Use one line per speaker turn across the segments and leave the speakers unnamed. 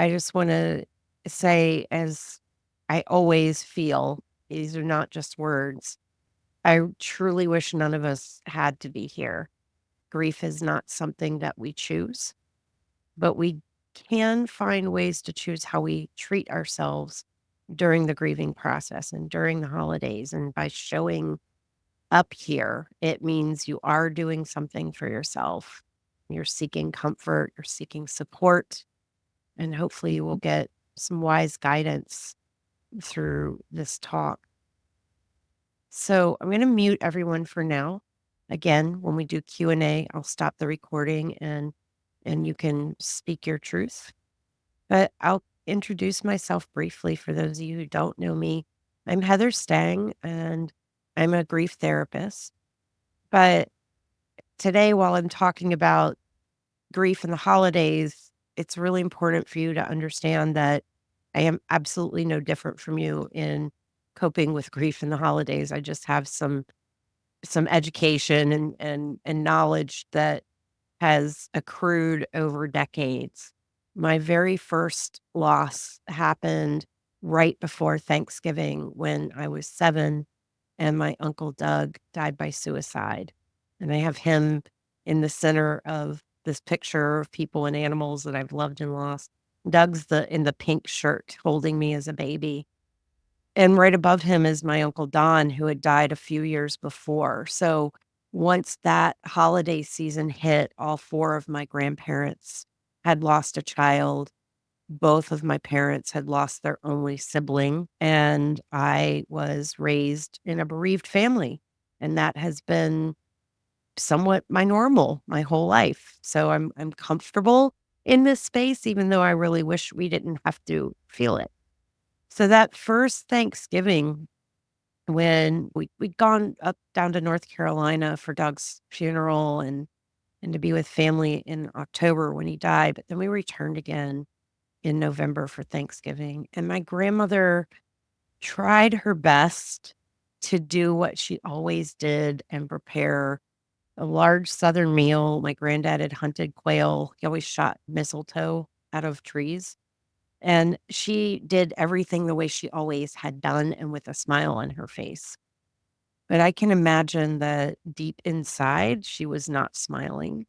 I just want to say, as I always feel, these are not just words. I truly wish none of us had to be here. Grief is not something that we choose, but we can find ways to choose how we treat ourselves during the grieving process and during the holidays. And by showing up here, it means you are doing something for yourself. You're seeking comfort, you're seeking support, and hopefully you will get some wise guidance through this talk. So I'm going to mute everyone for now. Again, when we do Q&A, I'll stop the recording and you can speak your truth. But I'll introduce myself briefly for those of you who don't know me. I'm Heather Stang and I'm a grief therapist. But today, while I'm talking about grief and the holidays, it's really important for you to understand that I am absolutely no different from you in coping with grief in the holidays. I just have some education and knowledge that has accrued over decades. My very first loss happened right before Thanksgiving when I was 7 and my uncle Doug died by suicide. And I have him in the center of this picture of people and animals that I've loved and lost. Doug's in the pink shirt holding me as a baby. And right above him is my uncle Don, who had died a few years before. So once that holiday season hit, all 4 of my grandparents had lost a child. Both of my parents had lost their only sibling, and I was raised in a bereaved family. And that has been somewhat my normal my whole life. So I'm comfortable in this space, even though I really wish we didn't have to feel it. So that first Thanksgiving, when we'd gone up down to North Carolina for Doug's funeral and to be with family in October when he died, but then we returned again in November for Thanksgiving. And my grandmother tried her best to do what she always did and prepare a large Southern meal. My granddad had hunted quail. He always shot mistletoe out of trees. And she did everything the way she always had done and with a smile on her face. But I can imagine that deep inside, she was not smiling.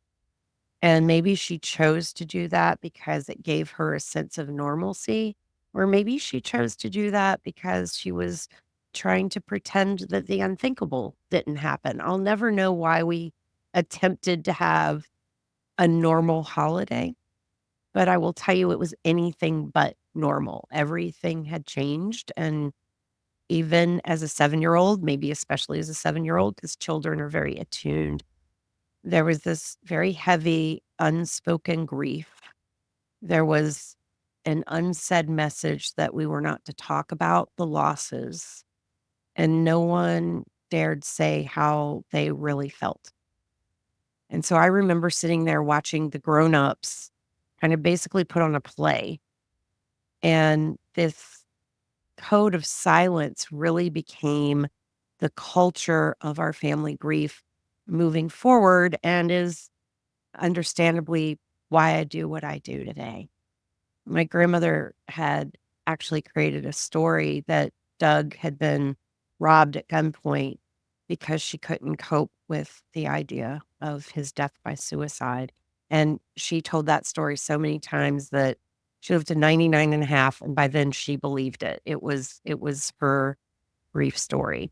And maybe she chose to do that because it gave her a sense of normalcy. Or maybe she chose to do that because she was trying to pretend that the unthinkable didn't happen. I'll never know why we attempted to have a normal holiday, but I will tell you it was anything but normal. Everything had changed. And even as a 7-year-old, maybe especially as a 7-year-old, because children are very attuned, there was this very heavy, unspoken grief. There was an unsaid message that we were not to talk about the losses, and no one dared say how they really felt. And so I remember sitting there watching the grown-ups kind of basically put on a play, and this code of silence really became the culture of our family grief moving forward and is understandably why I do what I do today. My grandmother had actually created a story that Doug had been robbed at gunpoint because she couldn't cope with the idea of his death by suicide. And she told that story so many times that she lived to 99 and a half, and by then she believed it. It was her grief story.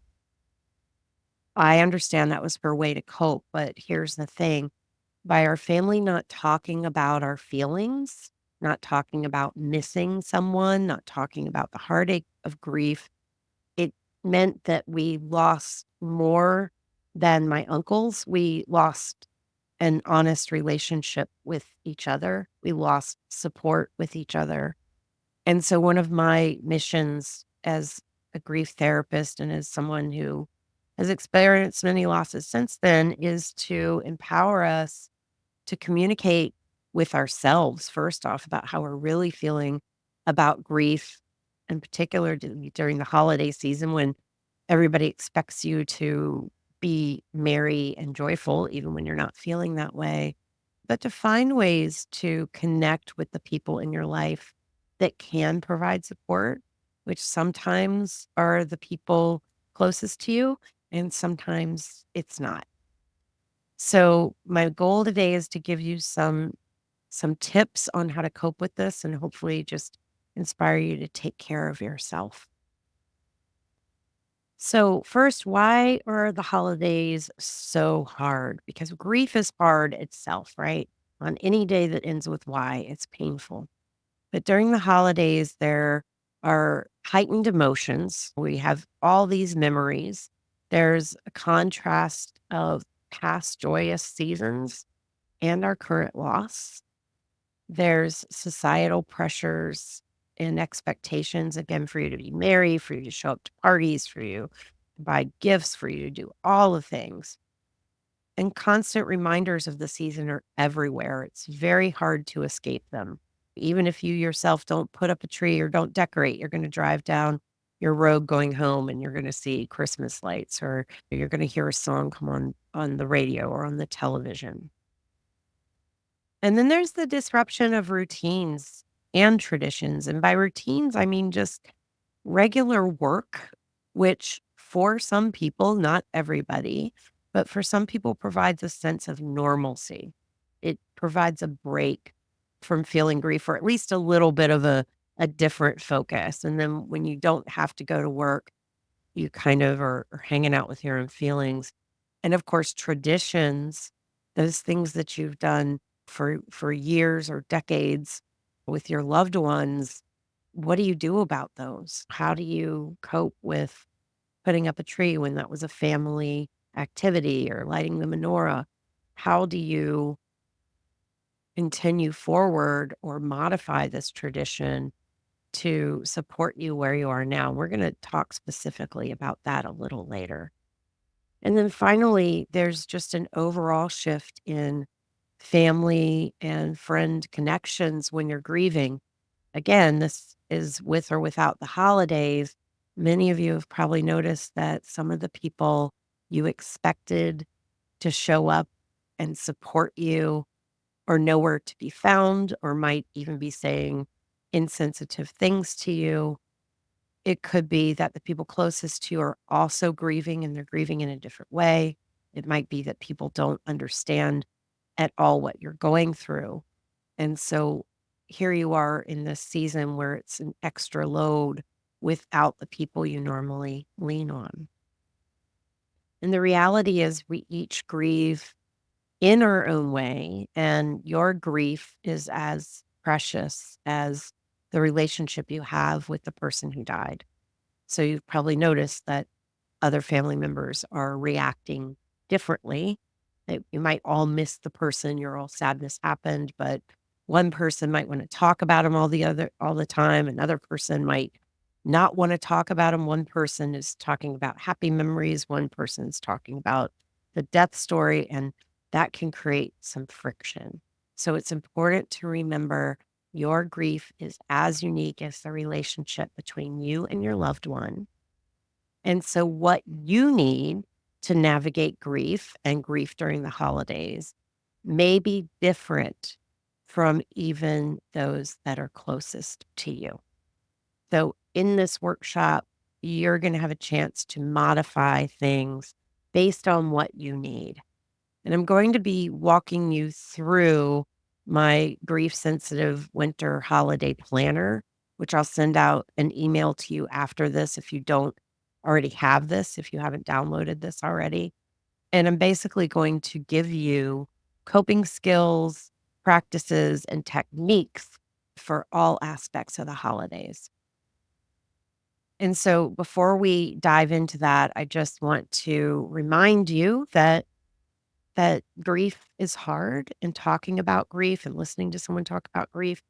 I understand that was her way to cope, but here's the thing. By our family not talking about our feelings, not talking about missing someone, not talking about the heartache of grief, it meant that we lost more than my uncles. We lost an honest relationship with each other. We lost support with each other. And so one of my missions as a grief therapist and as someone who has experienced many losses since then is to empower us to communicate with ourselves, first off, about how we're really feeling about grief, in particular during the holiday season when everybody expects you to be merry and joyful, even when you're not feeling that way. But to find ways to connect with the people in your life that can provide support, which sometimes are the people closest to you, and sometimes it's not. So my goal today is to give you some tips on how to cope with this and hopefully just inspire you to take care of yourself. So, first, why are the holidays so hard? Because grief is hard itself, right? On any day that ends with Y, it's painful. But during the holidays, there are heightened emotions. We have all these memories. There's a contrast of past joyous seasons and our current loss. There's societal pressures and expectations, again, for you to be merry, for you to show up to parties, for you to buy gifts, for you to do all the things. And constant reminders of the season are everywhere. It's very hard to escape them. Even if you yourself don't put up a tree or don't decorate, you're going to drive down your road going home and you're going to see Christmas lights or you're going to hear a song come on the radio or on the television. And then there's the disruption of routines and traditions. And by routines, I mean just regular work, which for some people, not everybody, but for some people provides a sense of normalcy. It provides a break from feeling grief or at least a little bit of a different focus. And then when you don't have to go to work, you kind of are hanging out with your own feelings. And of course, traditions, those things that you've done for years or decades with your loved ones, what do you do about those? How do you cope with putting up a tree when that was a family activity or lighting the menorah? How do you continue forward or modify this tradition to support you where you are now? We're going to talk specifically about that a little later. And then finally, there's just an overall shift in family and friend connections when you're grieving. Again, this is with or without the holidays. Many of you have probably noticed that some of the people you expected to show up and support you are nowhere to be found or might even be saying insensitive things to you. It could be that the people closest to you are also grieving and they're grieving in a different way. It might be that people don't understand at all what you're going through. And so here you are in this season where it's an extra load without the people you normally lean on. And the reality is, we each grieve in our own way, and your grief is as precious as the relationship you have with the person who died. So you've probably noticed that other family members are reacting differently. That you might all miss the person, you're all sad this happened, but one person might want to talk about him all the time. Another person might not want to talk about him. One person is talking about happy memories. One person's talking about the death story, and that can create some friction. So it's important to remember your grief is as unique as the relationship between you and your loved one. And so, what you need to navigate grief and grief during the holidays may be different from even those that are closest to you. So, in this workshop, you're going to have a chance to modify things based on what you need. And I'm going to be walking you through my grief sensitive winter holiday planner, which I'll send out an email to you after this if you don't already have this, if you haven't downloaded this already. And I'm basically going to give you coping skills, practices, and techniques for all aspects of the holidays. And so before we dive into that, I just want to remind you that grief is hard, and talking about grief and listening to someone talk about grief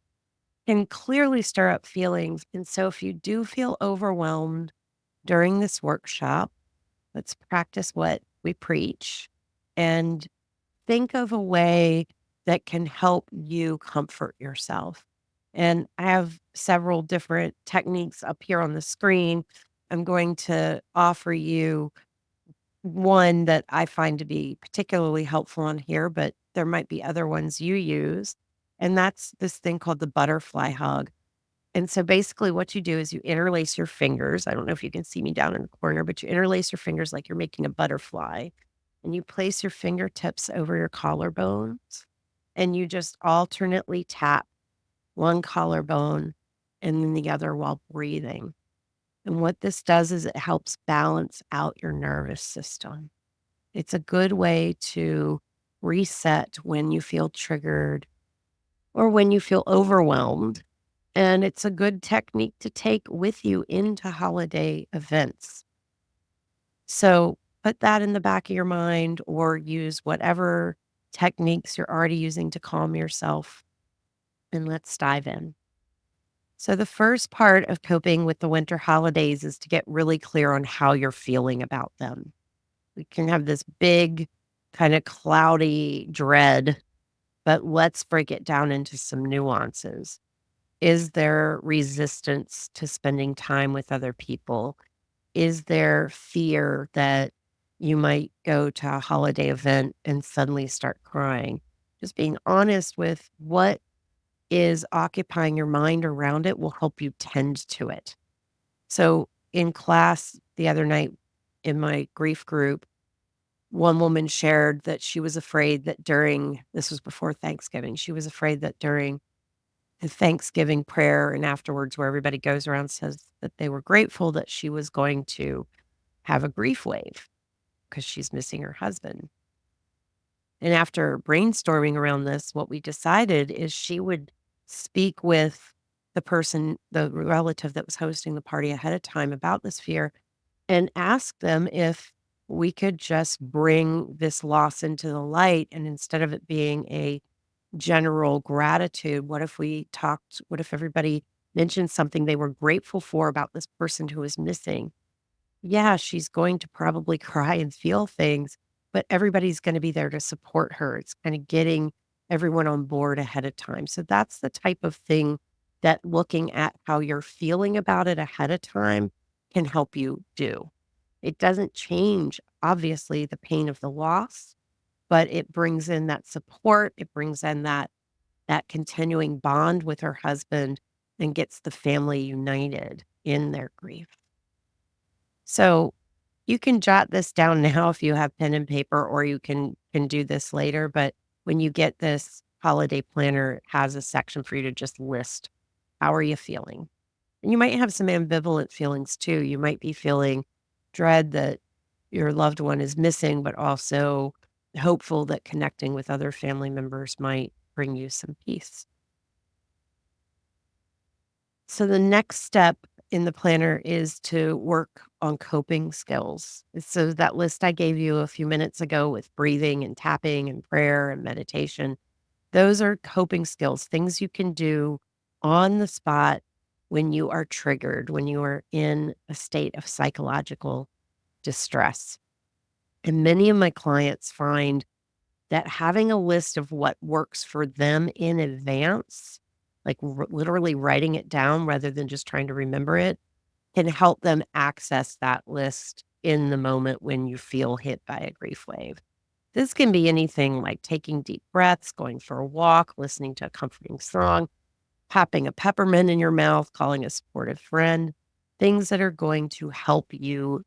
can clearly stir up feelings. And so if you do feel overwhelmed during this workshop, let's practice what we preach and think of a way that can help you comfort yourself. And I have several different techniques up here on the screen. I'm going to offer you one that I find to be particularly helpful on here, but there might be other ones you use. And that's this thing called the butterfly hug. And so basically what you do is you interlace your fingers. I don't know if you can see me down in the corner, but you interlace your fingers like you're making a butterfly. And you place your fingertips over your collarbones and you just alternately tap one collarbone and then the other while breathing. And what this does is it helps balance out your nervous system. It's a good way to reset when you feel triggered or when you feel overwhelmed. And it's a good technique to take with you into holiday events. So put that in the back of your mind or use whatever techniques you're already using to calm yourself. And let's dive in. So, the first part of coping with the winter holidays is to get really clear on how you're feeling about them. We can have this big, kind of cloudy dread, but let's break it down into some nuances. Is there resistance to spending time with other people? Is there fear that you might go to a holiday event and suddenly start crying? Just being honest with what is occupying your mind around it will help you tend to it. So, in class the other night in my grief group, one woman shared that she was afraid that during this was before Thanksgiving, she was afraid that during the Thanksgiving prayer and afterwards, where everybody goes around and says that they were grateful that she was going to have a grief wave because she's missing her husband. And after brainstorming around this, what we decided is she would speak with the person, the relative that was hosting the party ahead of time about this fear and ask them if we could just bring this loss into the light. And instead of it being a general gratitude, what if everybody mentioned something they were grateful for about this person who was missing? Yeah, she's going to probably cry and feel things, but everybody's gonna be there to support her. It's kinda getting everyone on board ahead of time. So that's the type of thing that looking at how you're feeling about it ahead of time can help you do. It doesn't change, obviously, the pain of the loss, but it brings in that support, it brings in that continuing bond with her husband and gets the family united in their grief. So you can jot this down now if you have pen and paper, or you can do this later. But when you get this holiday planner, it has a section for you to just list how are you feeling. And you might have some ambivalent feelings too. You might be feeling dread that your loved one is missing, but also hopeful that connecting with other family members might bring you some peace. So the next step in the planner is to work on coping skills. So that list I gave you a few minutes ago with breathing and tapping and prayer and meditation, those are coping skills, things you can do on the spot when you are triggered, when you are in a state of psychological distress. And many of my clients find that having a list of what works for them in advance, like literally writing it down rather than just trying to remember it, can help them access that list in the moment when you feel hit by a grief wave. This can be anything like taking deep breaths, going for a walk, listening to a comforting song, popping a peppermint in your mouth, calling a supportive friend, things that are going to help you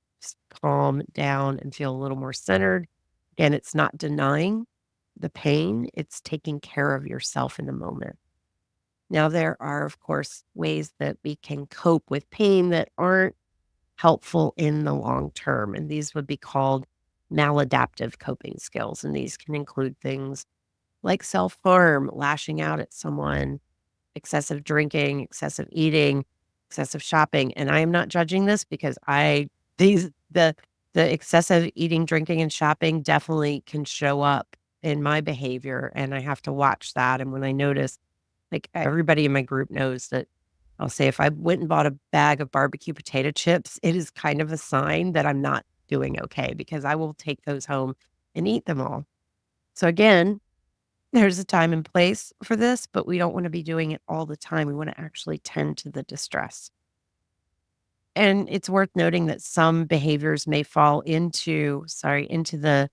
calm down and feel a little more centered. And it's not denying the pain, it's taking care of yourself in the moment. Now, there are, of course, ways that we can cope with pain that aren't helpful in the long term. And these would be called maladaptive coping skills. And these can include things like self harm, lashing out at someone, excessive drinking, excessive eating, excessive shopping. And I am not judging this because these, the excessive eating, drinking, and shopping definitely can show up in my behavior. And I have to watch that. And when I notice, like everybody in my group knows that I'll say if I went and bought a bag of barbecue potato chips, it is kind of a sign that I'm not doing okay because I will take those home and eat them all. So again, there's a time and place for this, but we don't want to be doing it all the time. We want to actually tend to the distress. And it's worth noting that some behaviors may fall into the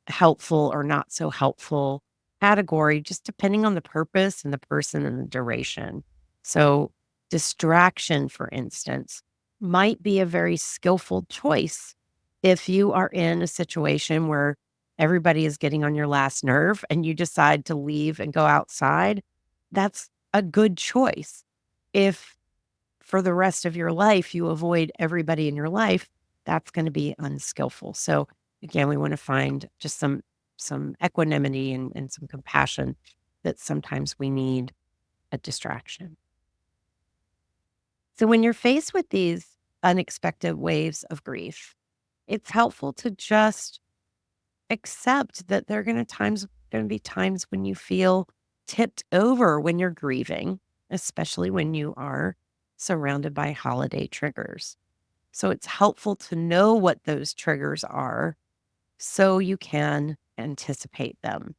helpful or not so helpful category, just depending on the purpose and the person and the duration. So Distraction, for instance, might be a very skillful choice if you are in a situation where everybody is getting on your last nerve and you decide to leave and go outside. That's a good choice. If for the rest of your life you avoid everybody in your life, that's going to be unskillful. So again, we want to find just some equanimity and some compassion that sometimes we need a distraction. So when you're faced with these unexpected waves of grief, it's helpful to just accept that there are going to be times when you feel tipped over when you're grieving, especially when you are surrounded by holiday triggers. So it's helpful to know what those triggers are so you can anticipate them.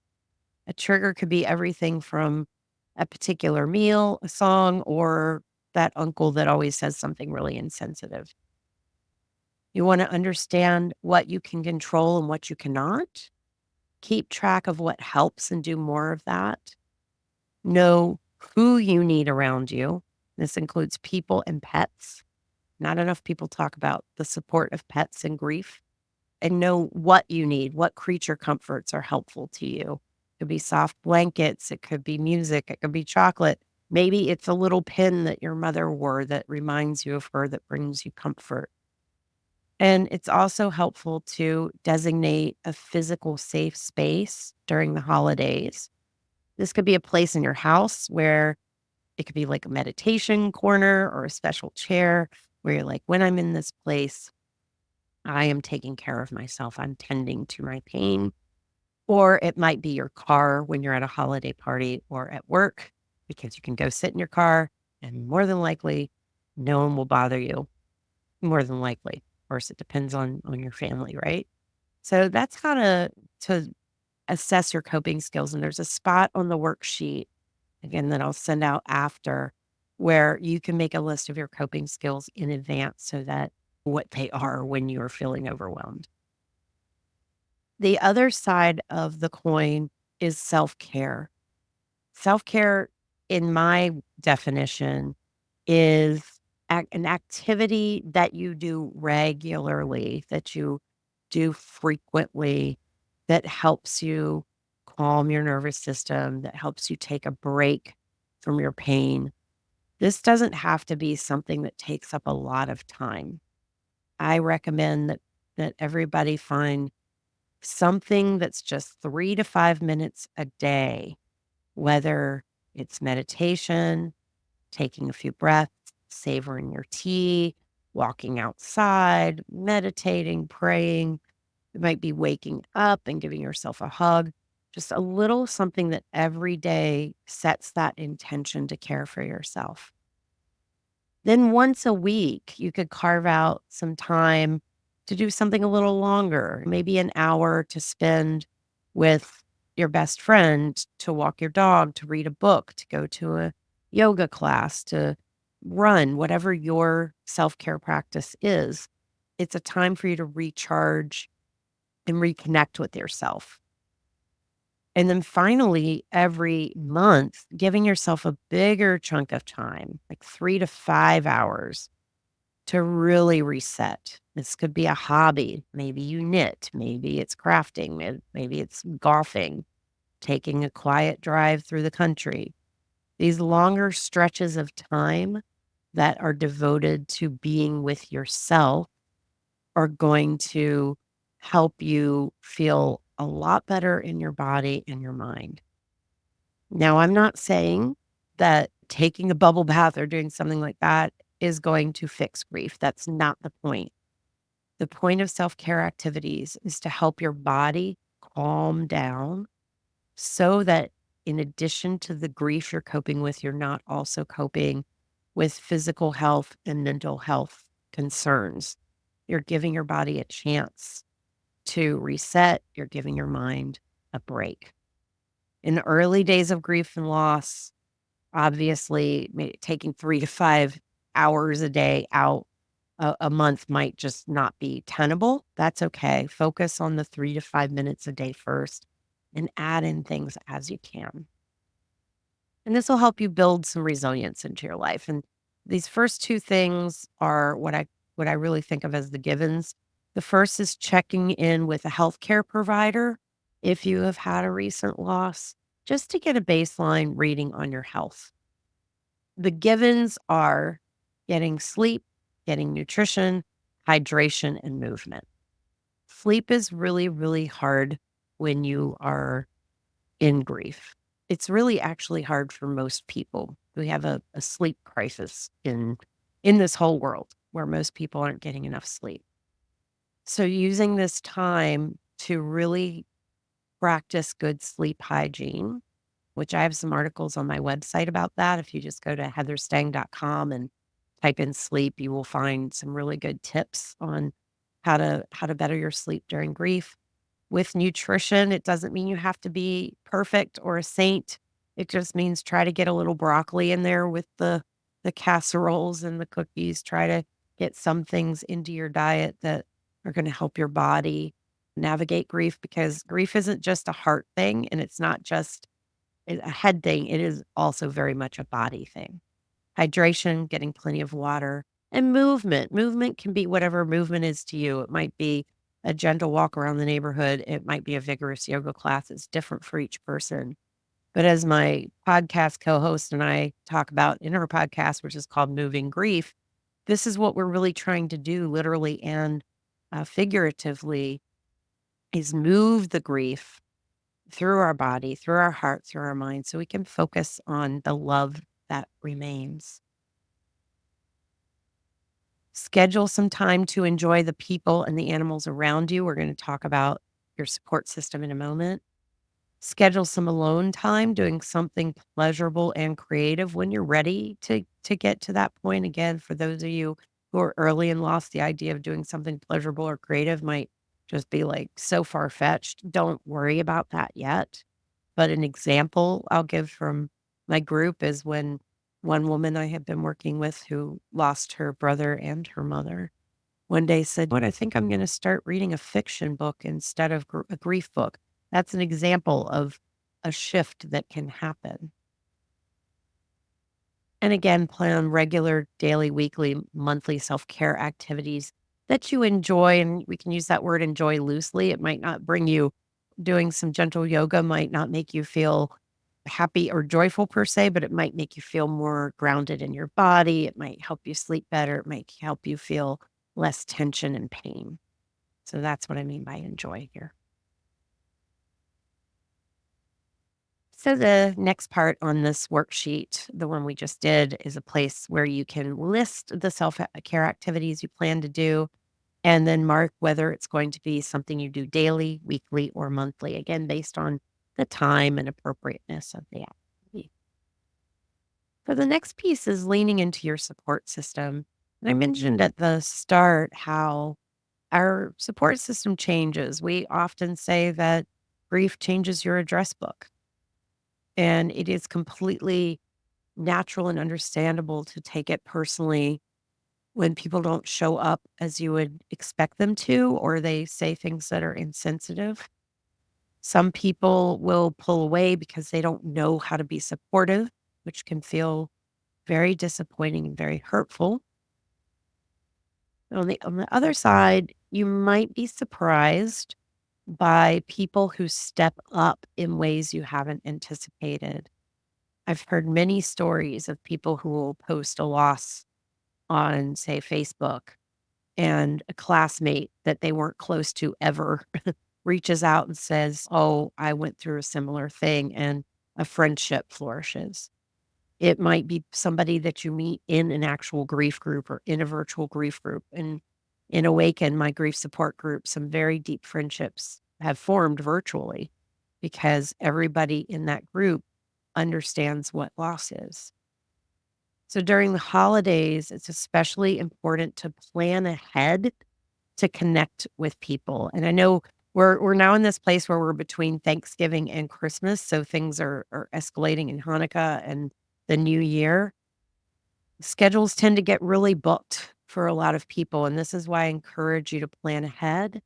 A trigger could be everything from a particular meal, a song, or that uncle that always says something really insensitive. You want to understand what you can control and what you cannot. Keep track of what helps and do more of that. Know who you need around you. This includes people and pets. Not enough people talk about the support of pets in grief. And know what you need, what creature comforts are helpful to you. It could be soft blankets, it could be music, it could be chocolate. Maybe it's a little pin that your mother wore that reminds you of her, that brings you comfort. And it's also helpful to designate a physical safe space during the holidays. This could be a place in your house where it could be like a meditation corner or a special chair where you're like, when I'm in this place, I am taking care of myself. I'm tending to my pain. Or it might be your car when you're at a holiday party or at work, because you can go sit in your car and more than likely no one will bother you. More than likely. Of course, it depends on your family, right? So that's how to assess your coping skills. And there's a spot on the worksheet, again, that I'll send out after, where you can make a list of your coping skills in advance so that what they are when you're feeling overwhelmed. The other side of the coin is self-care. Self-care, in my definition, is an activity that you do regularly, that you do frequently, that helps you calm your nervous system, that helps you take a break from your pain. This doesn't have to be something that takes up a lot of time. I recommend that everybody find something that's just 3 to 5 minutes a day, whether it's meditation, taking a few breaths, savoring your tea, walking outside, meditating, praying. It might be waking up and giving yourself a hug. Just a little something that every day sets that intention to care for yourself. Then once a week, you could carve out some time to do something a little longer, maybe an hour to spend with your best friend, to walk your dog, to read a book, to go to a yoga class, to run, whatever your self care practice is. It's a time for you to recharge and reconnect with yourself. And then finally, every month, giving yourself a bigger chunk of time, like 3 to 5 hours to really reset. This could be a hobby. Maybe you knit, maybe it's crafting, maybe it's golfing, taking a quiet drive through the country. These longer stretches of time that are devoted to being with yourself are going to help you feel a lot better in your body and your mind. Now, I'm not saying that taking a bubble bath or doing something like that is going to fix grief. That's not the point. The point of self care activities is to help your body calm down so that in addition to the grief you're coping with, you're not also coping with physical health and mental health concerns. You're giving your body a chance to reset, you're giving your mind a break. In the early days of grief and loss, obviously, taking 3 to 5 hours a day out a month might just not be tenable. That's okay. Focus on the 3 to 5 minutes a day first and add in things as you can. And this will help you build some resilience into your life. And These first two things are what I really think of as the givens. The first is checking in with a healthcare provider if you have had a recent loss, just to get a baseline reading on your health. The givens are getting sleep, getting nutrition, hydration, and movement. Sleep is really, really hard when you are in grief. It's really actually hard for most people. We have a sleep crisis in this whole world where most people aren't getting enough sleep. So using this time to really practice good sleep hygiene, which I have some articles on my website about that. If you just go to heatherstang.com and type in sleep, you will find some really good tips on how to better your sleep during grief. With nutrition, it doesn't mean you have to be perfect or a saint. It just means try to get a little broccoli in there with the casseroles and the cookies. Try to get some things into your diet that are going to help your body navigate grief, because grief isn't just a heart thing and it's not just a head thing. It is also very much a body thing. Hydration, getting plenty of water, and movement. Movement can be whatever movement is to you. It might be a gentle walk around the neighborhood. It might be a vigorous yoga class. It's different for each person. But as my podcast co-host and I talk about in our podcast, which is called Moving Grief, this is what we're really trying to do, literally and figuratively, is move the grief through our body, through our heart, through our mind, so we can focus on the love that remains. Schedule some time to enjoy the people and the animals around you. We're going to talk about your support system in a moment. Schedule some alone time, doing something pleasurable and creative when you're ready to get to that point. Again, for those of you who are early in loss, the idea of doing something pleasurable or creative might just be like so far fetched. Don't worry about that yet. But an example I'll give from my group is when one woman I had been working with who lost her brother and her mother one day said, "What, I think I'm going to start reading a fiction book instead of a grief book." That's an example of a shift that can happen. And again, plan regular daily, weekly, monthly self care activities that you enjoy. And we can use that word enjoy loosely. It might not bring you, doing some gentle yoga might not make you feel happy or joyful per se, but it might make you feel more grounded in your body. It might help you sleep better. It might help you feel less tension and pain. So that's what I mean by enjoy here. So the next part on this worksheet, the one we just did, is a place where you can list the self-care activities you plan to do and then mark whether it's going to be something you do daily, weekly, or monthly, again, based on the time and appropriateness of the activity. So the next piece is leaning into your support system. And I mentioned at the start how our support system changes. We often say that grief changes your address book, and it is completely natural and understandable to take it personally when people don't show up as you would expect them to, or they say things that are insensitive. Some people will pull away because they don't know how to be supportive, which can feel very disappointing and very hurtful. On the other side, you might be surprised by people who step up in ways you haven't anticipated. I've heard many stories of people who will post a loss on, say, Facebook, and a classmate that they weren't close to ever reaches out and says, "Oh, I went through a similar thing," and a friendship flourishes. It might be somebody that you meet in an actual grief group or in a virtual grief group. And in Awaken, my grief support group, some very deep friendships have formed virtually because everybody in that group understands what loss is. So during the holidays, it's especially important to plan ahead to connect with people. And I know we're now in this place where we're between Thanksgiving and Christmas, so things are escalating in Hanukkah and the new year. Schedules tend to get really booked for a lot of people, and this is why I encourage you to plan ahead.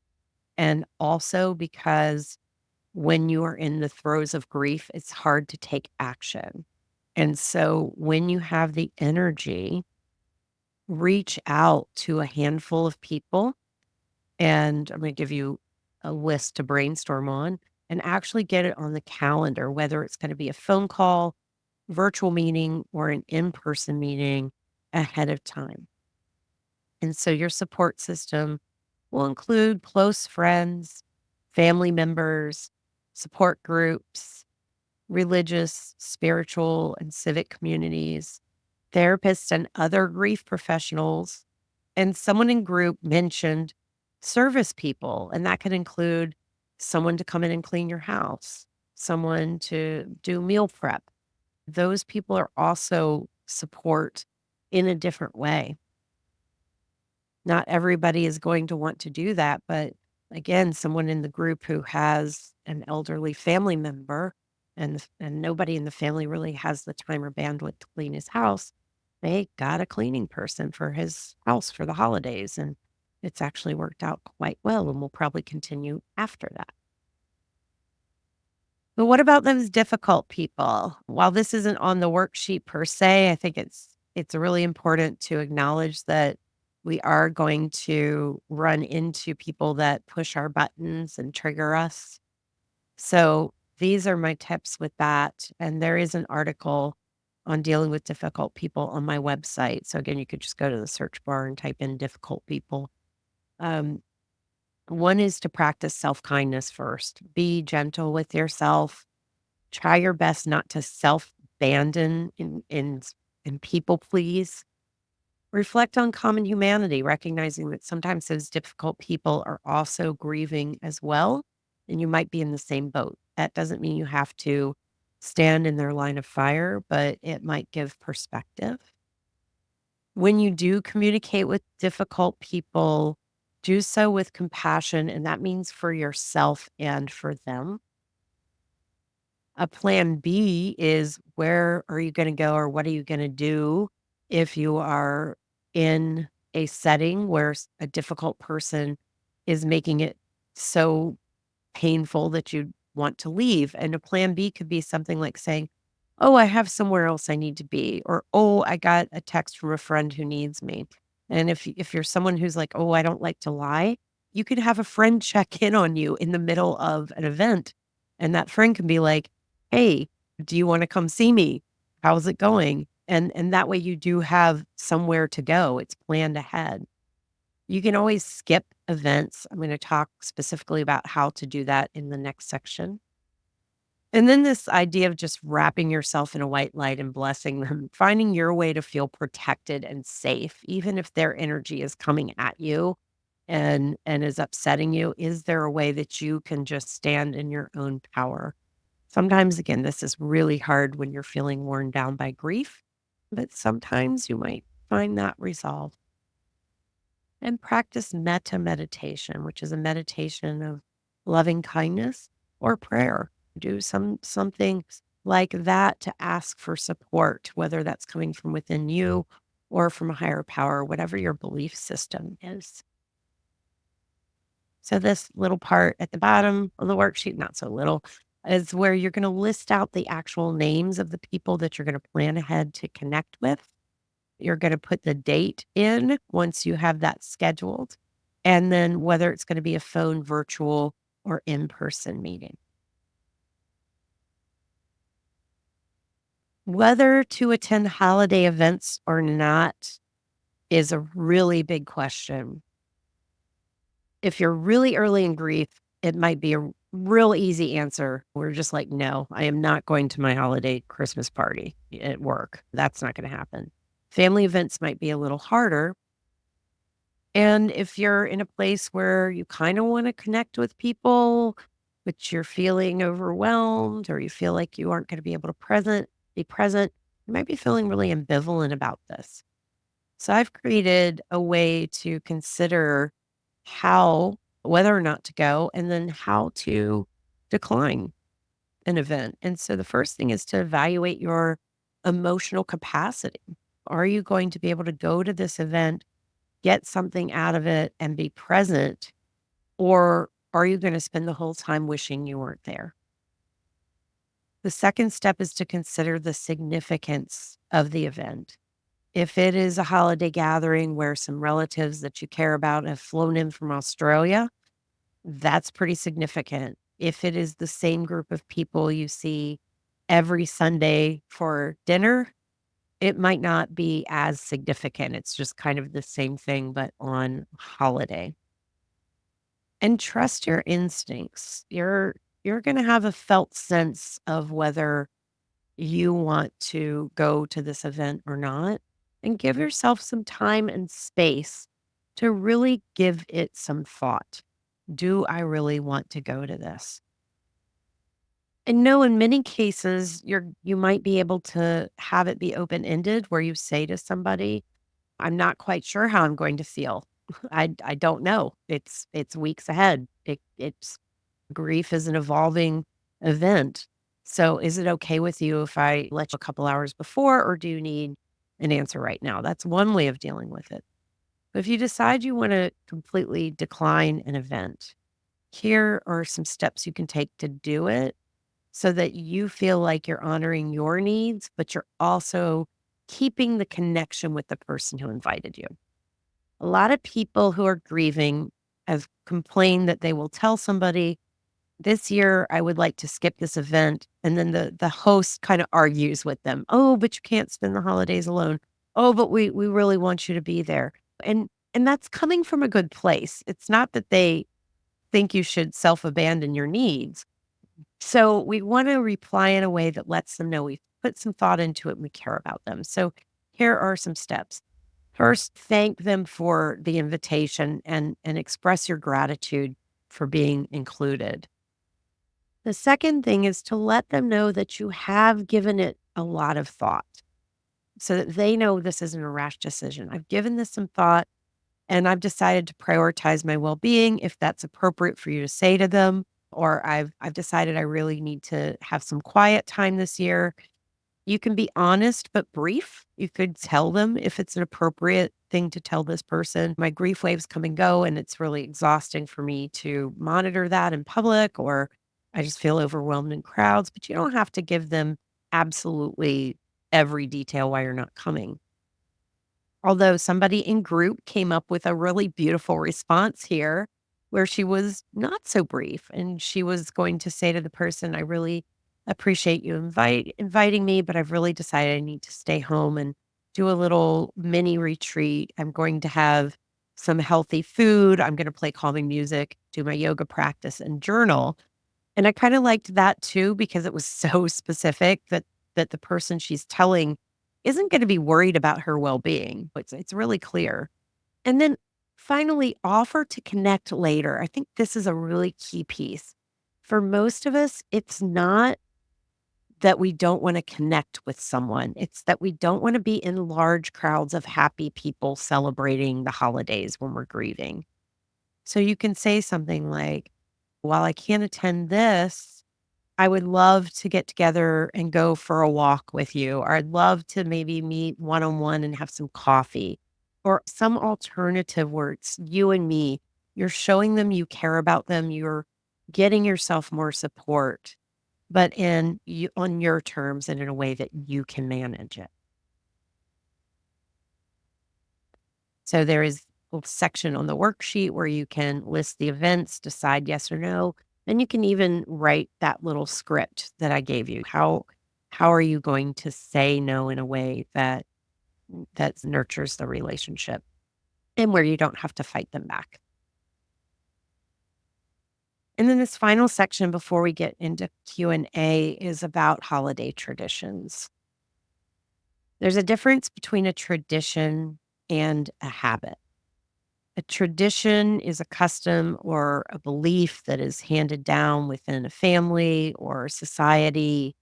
And also because when you are in the throes of grief, it's hard to take action. And so when you have the energy, reach out to a handful of people, and I'm going to give you a list to brainstorm on and actually get it on the calendar, whether it's going to be a phone call, virtual meeting, or an in person meeting ahead of time. And so your support system will include close friends, family members, support groups, religious, spiritual, and civic communities, therapists, and other grief professionals. And someone in group mentioned service people, and that could include someone to come in and clean your house, someone to do meal prep. Those people are also support in a different way. Not everybody is going to want to do that, but again, someone in the group who has an elderly family member and nobody in the family really has the time or bandwidth to clean his house, they got a cleaning person for his house for the holidays, and it's actually worked out quite well and will probably continue after that. But what about those difficult people? While this isn't on the worksheet per se, I think it's really important to acknowledge that we are going to run into people that push our buttons and trigger us. So these are my tips with that. And there is an article on dealing with difficult people on my website. So again, you could just go to the search bar and type in difficult people. Um, One is to practice self kindness first. Be gentle with yourself. Try your best not to self-abandon and people please. Reflect on common humanity, recognizing that sometimes those difficult people are also grieving as well, and you might be in the same boat. That doesn't mean you have to stand in their line of fire, but it might give perspective. When you do communicate with difficult people, do so with compassion, and that means for yourself and for them. A plan B is where are you gonna go or what are you gonna do if you are in a setting where a difficult person is making it so painful that you want to leave. And a plan B could be something like saying, "Oh, I have somewhere else I need to be," or, "Oh, I got a text from a friend who needs me." And if you're someone who's like, "Oh, I don't like to lie," you could have a friend check in on you in the middle of an event, and that friend can be like, "Hey, do you wanna come see me? How's it going?" And that way you do have somewhere to go. It's planned ahead. You can always skip events. I'm going to talk specifically about how to do that in the next section. And then this idea of just wrapping yourself in a white light and blessing them, finding your way to feel protected and safe, even if their energy is coming at you and is upsetting you. Is there a way that you can just stand in your own power? Sometimes, again, this is really hard when you're feeling worn down by grief, but sometimes you might find that resolve. And practice metta meditation, which is a meditation of loving kindness or prayer. Do something like that to ask for support, whether that's coming from within you or from a higher power, whatever your belief system is. So this little part at the bottom of the worksheet, not so little, is where you're going to list out the actual names of the people that you're going to plan ahead to connect with. You're gonna put the date in once you have that scheduled, and then whether it's gonna be a phone, virtual, or in-person meeting. Whether to attend holiday events or not is a really big question. If you're really early in grief, it might be a real easy answer. We're just like, "No, I am not going to my holiday Christmas party at work. That's not gonna happen." Family events might be a little harder. And if you're in a place where you kinda wanna connect with people, but you're feeling overwhelmed or you feel like you aren't gonna be able to be present, you might be feeling really ambivalent about this. So I've created a way to consider how whether or not to go, and then how to decline an event. And so the first thing is to evaluate your emotional capacity. Are you going to be able to go to this event, get something out of it, and be present? Or are you going to spend the whole time wishing you weren't there? The second step is to consider the significance of the event. If it is a holiday gathering where some relatives that you care about have flown in from Australia, that's pretty significant. If it is the same group of people you see every Sunday for dinner, it might not be as significant. It's just kind of the same thing, but on holiday. And trust your instincts. You're going to have a felt sense of whether you want to go to this event or not, and give yourself some time and space to really give it some thought. Do I really want to go to this? And no, in many cases, you might be able to have it be open-ended where you say to somebody, "I'm not quite sure how I'm going to feel. I don't know. It's weeks ahead. It's grief is an evolving event. So is it okay with you if I let you a couple hours before, or do you need an answer right now?" That's one way of dealing with it. But if you decide you want to completely decline an event, here are some steps you can take to do it so that you feel like you're honoring your needs, but you're also keeping the connection with the person who invited you. A lot of people who are grieving have complained that they will tell somebody, "This year, I would like to skip this event." And then the host kind of argues with them. "Oh, but you can't spend the holidays alone. Oh, but we really want you to be there." And that's coming from a good place. It's not that they think you should self-abandon your needs. So we want to reply in a way that lets them know we've put some thought into it and we care about them. So here are some steps. First, thank them for the invitation and express your gratitude for being included. The second thing is to let them know that you have given it a lot of thought so that they know this isn't a rash decision. I've given this some thought and I've decided to prioritize my well-being if that's appropriate for you to say to them, or I've decided I really need to have some quiet time this year. You can be honest but brief. You could tell them if it's an appropriate thing to tell this person. My grief waves come and go, and it's really exhausting for me to monitor that in public, or I just feel overwhelmed in crowds. But you don't have to give them absolutely every detail why you're not coming. Although somebody in group came up with a really beautiful response here where she was not so brief and she was going to say to the person, "I really appreciate you inviting me, but I've really decided I need to stay home and do a little mini retreat. I'm going to have some healthy food. I'm going to play calming music, do my yoga practice and journal." And I kinda liked that too because it was so specific that the person she's telling isn't gonna be worried about her well-being. It's really clear. And then finally, offer to connect later. I think this is a really key piece. For most of us, it's not that we don't wanna connect with someone. It's that we don't wanna be in large crowds of happy people celebrating the holidays when we're grieving. So you can say something like, "While I can't attend this, I would love to get together and go for a walk with you, or I'd love to maybe meet one on one and have some coffee," or some alternative where it's you and me. You're showing them you care about them. You're getting yourself more support, but on your terms and in a way that you can manage it. So there is a section on the worksheet where you can list the events, decide yes or no. Then you can even write that little script that I gave you. How are you going to say no in a way that nurtures the relationship and where you don't have to fight them back? And then this final section before we get into Q&A is about holiday traditions. There's a difference between a tradition and a habit. A tradition is a custom or a belief that is handed down within a family or society.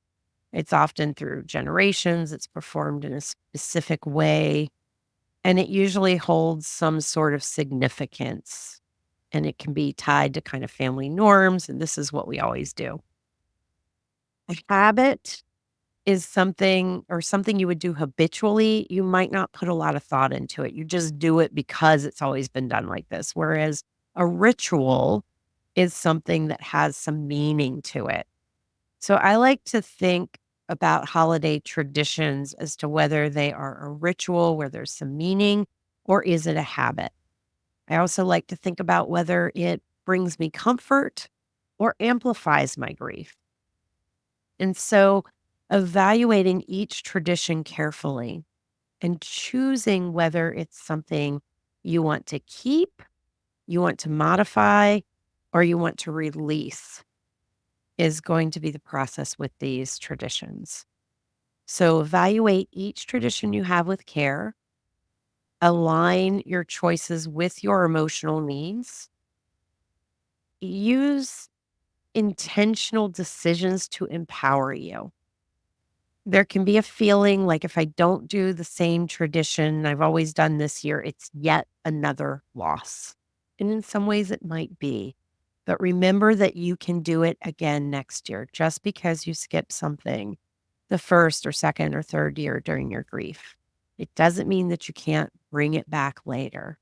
It's often through generations, it's performed in a specific way, and it usually holds some sort of significance. And it can be tied to kind of family norms, and this is what we always do. A habit is something you would do habitually. You might not put a lot of thought into it. You just do it because it's always been done like this. Whereas a ritual is something that has some meaning to it. So I like to think about holiday traditions as to whether they are a ritual where there's some meaning or is it a habit. I also like to think about whether it brings me comfort or amplifies my grief. And so evaluating each tradition carefully and choosing whether it's something you want to keep, you want to modify, or you want to release is going to be the process with these traditions. So evaluate each tradition you have with care, align your choices with your emotional needs, use intentional decisions to empower you. There can be a feeling like if I don't do the same tradition I've always done this year, it's yet another loss. And in some ways it might be. But remember that you can do it again next year just because you skipped something the first or second or third year during your grief. It doesn't mean that you can't bring it back later.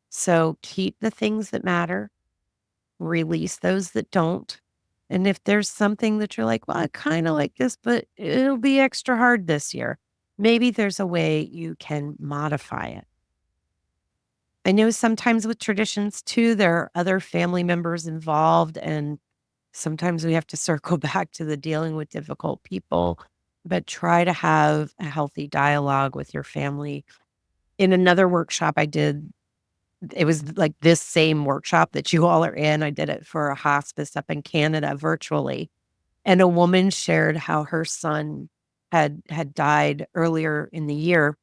So keep the things that matter, release those that don't. And if there's something that you're like, well, I kind of like this, but it'll be extra hard this year, maybe there's a way you can modify it. I know sometimes with traditions too, there are other family members involved, and sometimes we have to circle back to the dealing with difficult people, but try to have a healthy dialogue with your family. In another workshop I did, it was like this same workshop that you all are in. I did it for a hospice up in Canada virtually. And a woman shared how her son had died earlier in the year.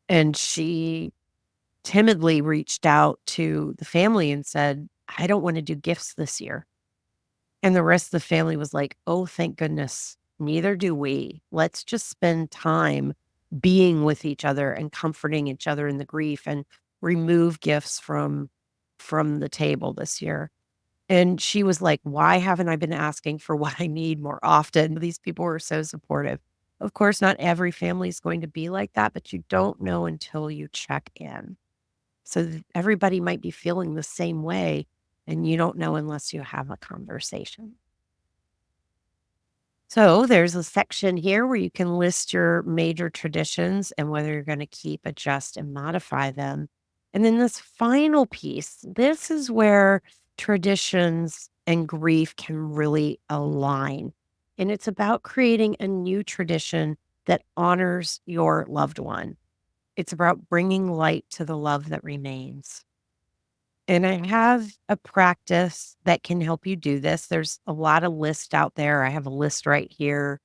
And she timidly reached out to the family and said, I don't want to do gifts this year. And the rest of the family was like, "Oh, thank goodness. Neither do we. Let's just spend time being with each other and comforting each other in the grief and remove gifts from the table this year." And she was like, "Why haven't I been asking for what I need more often?" These people were so supportive. Of course, not every family is going to be like that, but you don't know until you check in. So everybody might be feeling the same way, and you don't know unless you have a conversation. So there's a section here where you can list your major traditions and whether you're going to keep, adjust, and modify them. And then this final piece, this is where traditions and grief can really align. And it's about creating a new tradition that honors your loved one. It's about bringing light to the love that remains. And I have a practice that can help you do this. There's a lot of lists out there. I have a list right here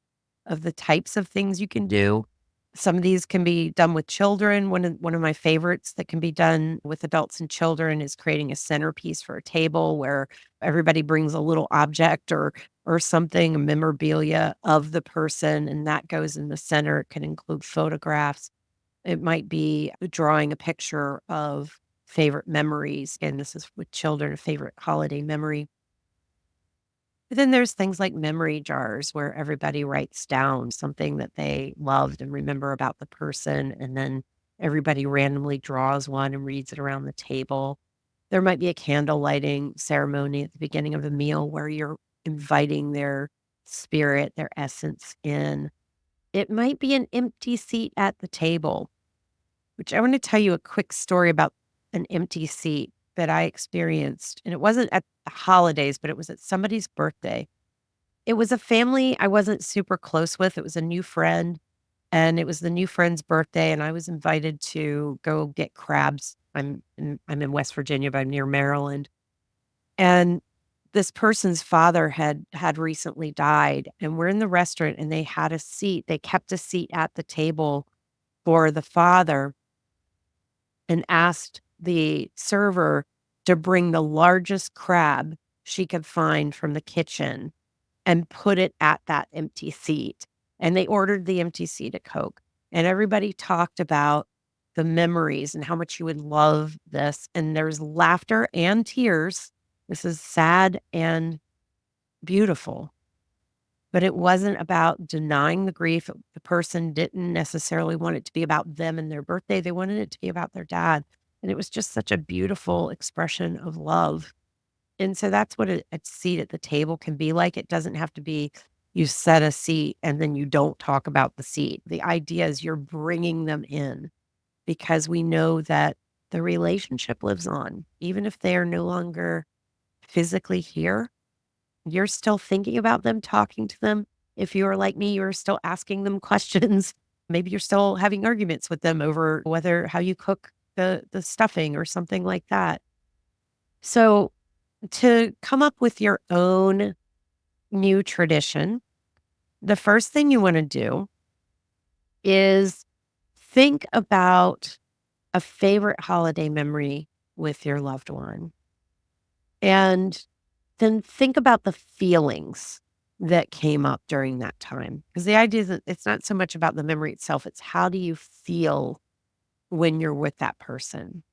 of the types of things you can do. Some of these can be done with children. One of my favorites that can be done with adults and children is creating a centerpiece for a table where everybody brings a little object or something, a memorabilia of the person, and that goes in the center. It can include photographs. It might be drawing a picture of favorite memories, and this is with children, a favorite holiday memory. But then there's things like memory jars where everybody writes down something that they loved and remember about the person, and then everybody randomly draws one and reads it around the table. There might be a candle lighting ceremony at the beginning of the meal where you're inviting their spirit, their essence in. It might be an empty seat at the table, which I want to tell you a quick story about an empty seat that I experienced. And it wasn't at the holidays, but it was at somebody's birthday. It was a family I wasn't super close with. It was a new friend, and it was the new friend's birthday. And I was invited to go get crabs. I'm in West Virginia, but I'm near Maryland. And this person's father had recently died. And we're in the restaurant and they had a seat. They kept a seat at the table for the father and asked the server to bring the largest crab she could find from the kitchen and put it at that empty seat. And they ordered the empty seat at Coke. And everybody talked about the memories and how much you would love this. And there's laughter and tears. This is sad and beautiful. But it wasn't about denying the grief. The person didn't necessarily want it to be about them and their birthday. They wanted it to be about their dad. And it was just such a beautiful expression of love. And so that's what a seat at the table can be like. It doesn't have to be you set a seat and then you don't talk about the seat. The idea is you're bringing them in because we know that the relationship lives on. Even if they are no longer physically here, you're still thinking about them, talking to them. If you're like me, you're still asking them questions. Maybe you're still having arguments with them over whether how you cook the stuffing or something like that. So to come up with your own new tradition, the first thing you want to do is think about a favorite holiday memory with your loved one. And then think about the feelings that came up during that time. Because the idea is that it's not so much about the memory itself, it's how do you feel when you're with that person.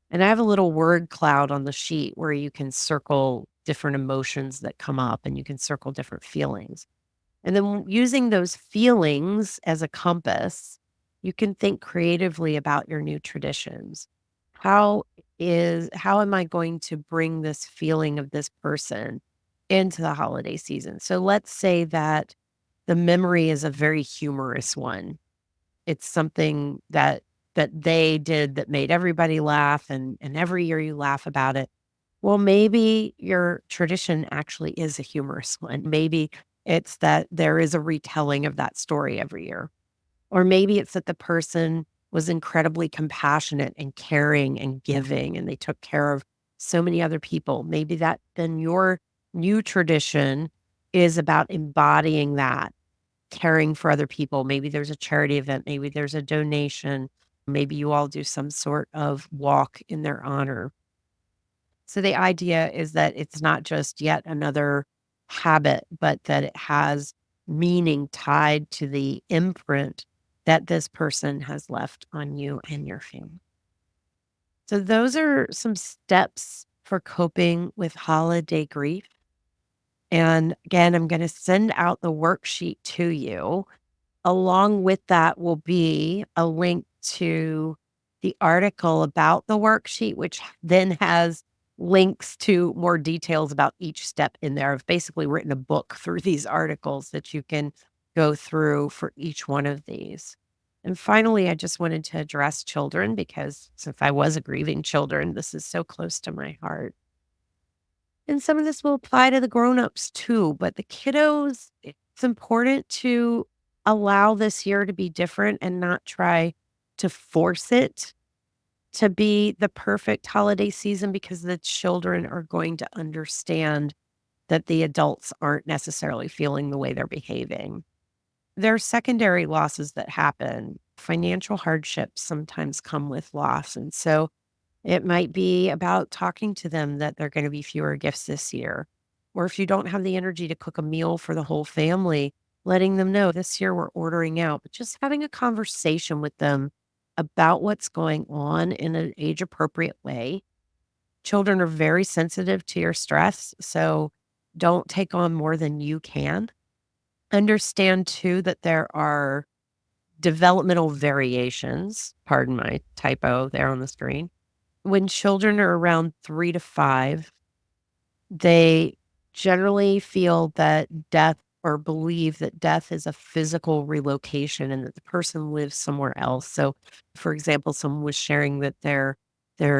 And I have a little word cloud on the sheet where you can circle different emotions that come up and you can circle different feelings. And then using those feelings as a compass, you can think creatively about your new traditions. How how am I going to bring this feeling of this person into the holiday season? So let's say that the memory is a very humorous one. It's something that they did that made everybody laugh and every year you laugh about it. Well, maybe your tradition actually is a humorous one. Maybe it's that there is a retelling of that story every year. Or maybe it's that the person was incredibly compassionate and caring and giving, and they took care of so many other people. Maybe that then your new tradition is about embodying that, caring for other people. Maybe there's a charity event, maybe there's a donation, maybe you all do some sort of walk in their honor. So the idea is that it's not just yet another habit, but that it has meaning tied to the imprint that this person has left on you and your family. So those are some steps for coping with holiday grief. And again, I'm going to send out the worksheet to you. Along with that will be a link to the article about the worksheet, which then has links to more details about each step in there. I've basically written a book through these articles that you can go through for each one of these. And finally, I just wanted to address children because since I was a grieving children, this is so close to my heart. And some of this will apply to the grown-ups too, but the kiddos, it's important to allow this year to be different and not try to force it to be the perfect holiday season because the children are going to understand that the adults aren't necessarily feeling the way they're behaving. There are secondary losses that happen. Financial hardships sometimes come with loss, and so it might be about talking to them that there are gonna be fewer gifts this year. Or if you don't have the energy to cook a meal for the whole family, letting them know this year we're ordering out, but just having a conversation with them about what's going on in an age appropriate way. Children are very sensitive to your stress, so don't take on more than you can. Understand too that there are developmental variations, pardon my typo there on the screen. When children are around 3 to 5, they generally feel that death or believe that death is a physical relocation and that the person lives somewhere else. So, for example, someone was sharing that their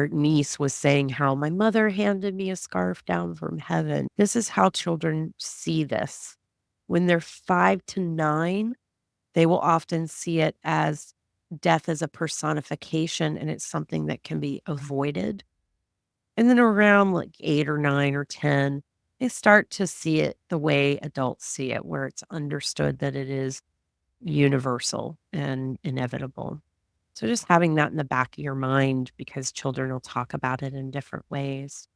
niece was saying how my mother handed me a scarf down from heaven. This is how children see this. When they're 5 to 9, they will often see it as death as a personification and it's something that can be avoided. And then around like 8 or 9 or 10, they start to see it the way adults see it, where it's understood that it is universal and inevitable. So just having that in the back of your mind because children will talk about it in different ways.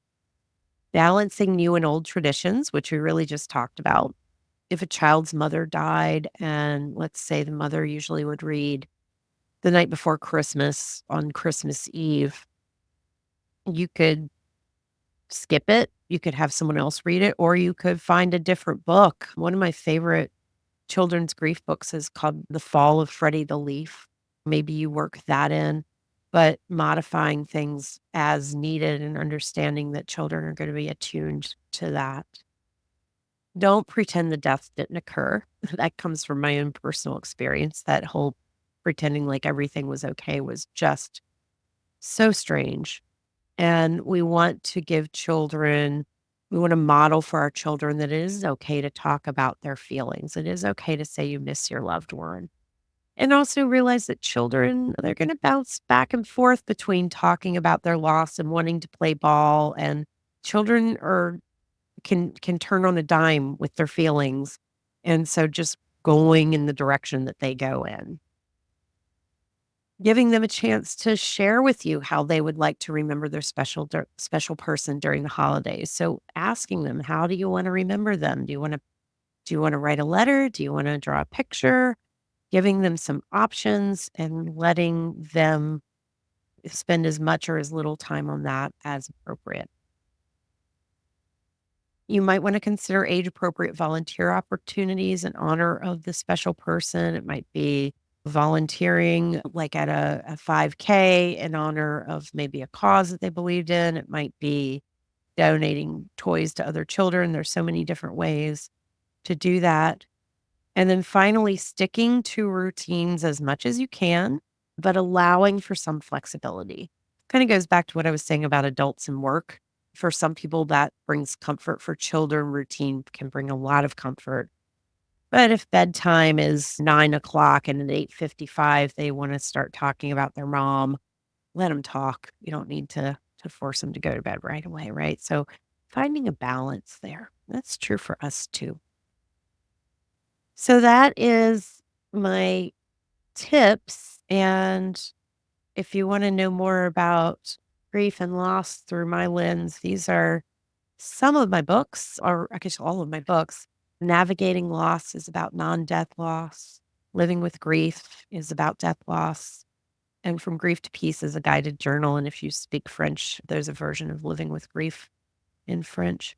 Balancing new and old traditions, which we really just talked about. If a child's mother died, and let's say the mother usually would read the night before Christmas on Christmas Eve, you could skip it. You could have someone else read it, or you could find a different book. One of my favorite children's grief books is called The Fall of Freddie the Leaf. Maybe you work that in, but modifying things as needed and understanding that children are going to be attuned to that. Don't pretend the death didn't occur. That comes from my own personal experience. That whole pretending like everything was okay was just so strange. And we want to model for our children that it is okay to talk about their feelings. It is okay to say you miss your loved one. And also realize that children, they're going to bounce back and forth between talking about their loss and wanting to play ball. And children are can turn on a dime with their feelings. And so just going in the direction that they go in. Giving them a chance to share with you how they would like to remember their special person during the holidays. So asking them, how do you want to remember them? Do you want to write a letter? Do you want to draw a picture? Giving them some options and letting them spend as much or as little time on that as appropriate. You might want to consider age appropriate volunteer opportunities in honor of the special person. It might be volunteering like at a 5K in honor of maybe a cause that they believed in. It might be donating toys to other children. There's so many different ways to do that. And then finally, sticking to routines as much as you can, but allowing for some flexibility. Kind of goes back to what I was saying about adults and work. For some people, that brings comfort. For children, routine can bring a lot of comfort. But if bedtime is 9 o'clock and at 8:55, they want to start talking about their mom, let them talk. You don't need to force them to go to bed right away, right? So finding a balance there. That's true for us too. So that is my tips. And if you want to know more about grief and loss through my lens, these are some of my books, or I guess all of my books. Navigating Loss is about non death loss. Living with Grief is about death loss. And From Grief to Peace is a guided journal. And if you speak French, there's a version of Living with Grief in French.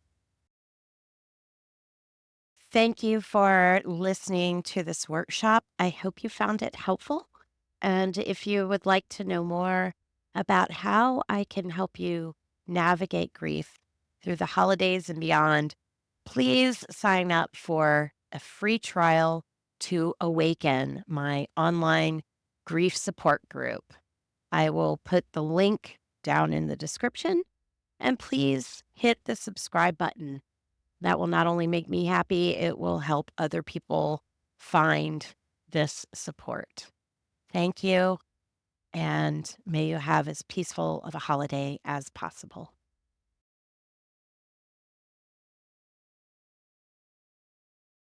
Thank you for listening to this workshop. I hope you found it helpful. And if you would like to know more about how I can help you navigate grief through the holidays and beyond, please sign up for a free trial to Awaken, my online grief support group. I will put the link down in the description, and please hit the subscribe button. That will not only make me happy, it will help other people find this support. Thank you, and may you have as peaceful of a holiday as possible.